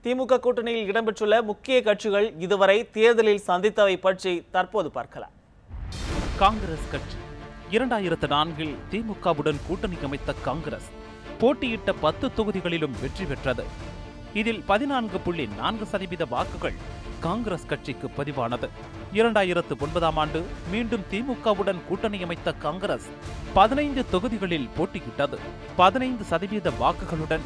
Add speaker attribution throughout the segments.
Speaker 1: திமுக கூட்டணியில் இடம்பெற்றுள்ள முக்கிய கட்சிகள் இதுவரை தேர்தலில் சந்தித்தவை பற்றி தற்போது பார்க்கலாம்.
Speaker 2: காங்கிரஸ் கட்சி 2004இல் திமுகவுடன் கூட்டணி அமைத்த காங்கிரஸ் போட்டியிட்ட 10 தொகுதிகளிலும் வெற்றி பெற்றது. இதில் 14.4% வாக்குகள் காங்கிரஸ் கட்சிக்கு பதிவானது. 2009ஆம் ஆண்டு மீண்டும் திமுகவுடன் கூட்டணி அமைத்த காங்கிரஸ் 15 தொகுதிகளில் போட்டியிட்டது. 15% வாக்குகளுடன்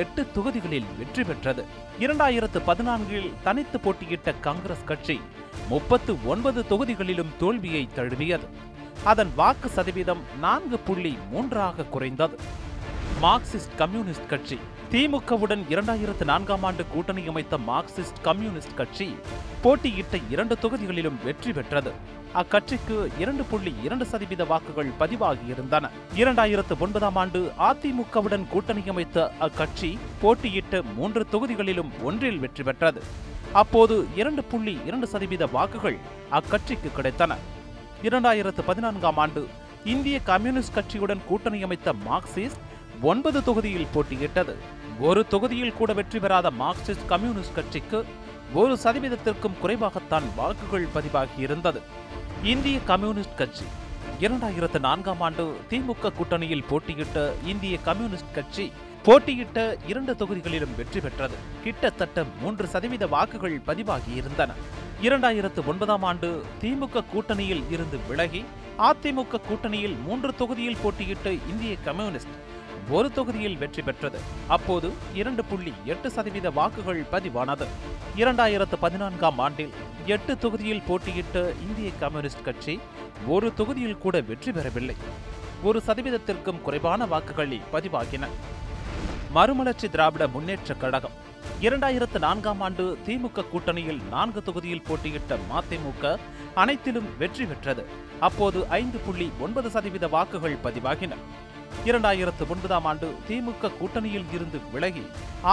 Speaker 2: 8 தொகுதிகளில் வெற்றி பெற்றது. 2014இல் தனித்து போட்டியிட்ட காங்கிரஸ் கட்சி 39 தொகுதிகளிலும் தோல்வியை தழுவியது. அதன் வாக்கு சதவீதம் 4.3 குறைந்தது. மார்க்சிஸ்ட் கம்யூனிஸ்ட் கட்சி திமுகவுடன் 2004ஆம் ஆண்டு கூட்டணி அமைத்த மார்க்சிஸ்ட் கம்யூனிஸ்ட் கட்சி போட்டியிட்ட 2 தொகுதிகளிலும் வெற்றி பெற்றது. அக்கட்சிக்கு 2.2% வாக்குகள் பதிவாகியிருந்தன. 2009ஆம் ஆண்டு அதிமுகவுடன் கூட்டணி அமைத்த அக்கட்சி போட்டியிட்ட 3 தொகுதிகளிலும் ஒன்றில் வெற்றி பெற்றது. அப்போது 2.2% வாக்குகள் அக்கட்சிக்கு கிடைத்தன. 2014ஆம் ஆண்டு இந்திய கம்யூனிஸ்ட் கட்சியுடன் கூட்டணி அமைத்த மார்க்சிஸ்ட் 9 தொகுதியில் போட்டியிட்டது. ஒரு தொகுதியில் கூட வெற்றி பெறாத மார்க்சிஸ்ட் கம்யூனிஸ்ட் கட்சிக்கு 1%த்திற்கும் குறைவாகத்தான் வாக்குகள் பதிவாகியிருந்தது. இந்திய கம்யூனிஸ்ட் கட்சி 2004ஆம் ஆண்டு திமுக கூட்டணியில் போட்டியிட்ட இந்திய கம்யூனிஸ்ட் கட்சி போட்டியிட்ட 2 தொகுதிகளிலும் வெற்றி பெற்றது. கிட்டத்தட்ட 3% வாக்குகள் பதிவாகியிருந்தன. 2009ஆம் ஆண்டு திமுக கூட்டணியில் இருந்து விலகி அதிமுக கூட்டணியில் 3 தொகுதியில் போட்டியிட்ட இந்திய கம்யூனிஸ்ட் 1 தொகுதியில் வெற்றி பெற்றது. அப்போது 2.8% வாக்குகள் பதிவானது. 2014ஆம் ஆண்டில் 8 தொகுதியில் போட்டியிட்ட இந்திய கம்யூனிஸ்ட் கட்சி 1 தொகுதியில் கூட வெற்றி பெறவில்லை. 1%த்திற்கும் குறைவான வாக்குகள் பதிவாகின. மறுமலர்ச்சி திராவிட முன்னேற்ற கழகம் 2004ஆம் ஆண்டு திமுக கூட்டணியில் 4 தொகுதியில் போட்டியிட்ட மதிமுக அனைத்திலும் வெற்றி பெற்றது. அப்போது 5.9% வாக்குகள் பதிவாகின. 2009ஆம் ஆண்டு திமுக கூட்டணியில் இருந்து விலகி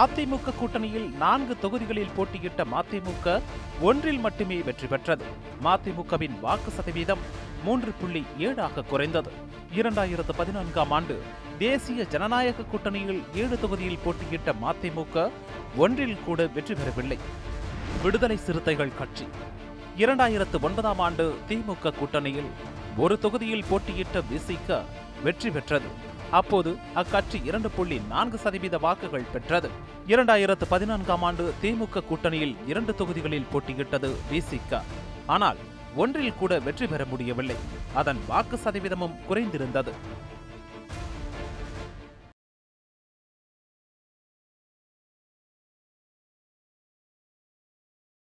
Speaker 2: அதிமுக கூட்டணியில் 4 தொகுதிகளில் போட்டியிட்ட மதிமுக ஒன்றில் மட்டுமே வெற்றி பெற்றது. மதிமுகவின் வாக்கு சதவீதம் 3.7 குறைந்தது. 2014ஆம் ஆண்டு தேசிய ஜனநாயக கூட்டணியில் 7 தொகுதியில் போட்டியிட்ட மதிமுக ஒன்றில் கூட வெற்றி பெறவில்லை. விடுதலை சிறுத்தைகள் கட்சி 2009ஆம் ஆண்டு திமுக கூட்டணியில் 1 தொகுதியில் போட்டியிட்ட விசிக வெற்றி பெற்றது. அப்போது அக்கட்சி 2.4% வாக்குகள் பெற்றது. 2014ஆம் ஆண்டு திமுக கூட்டணியில் 2 தொகுதிகளில் போட்டியிட்டது விசிக. ஆனால் ஒன்றில் கூட வெற்றி பெற முடியவில்லை. அதன் வாக்கு சதவீதமும் குறைந்திருந்தது.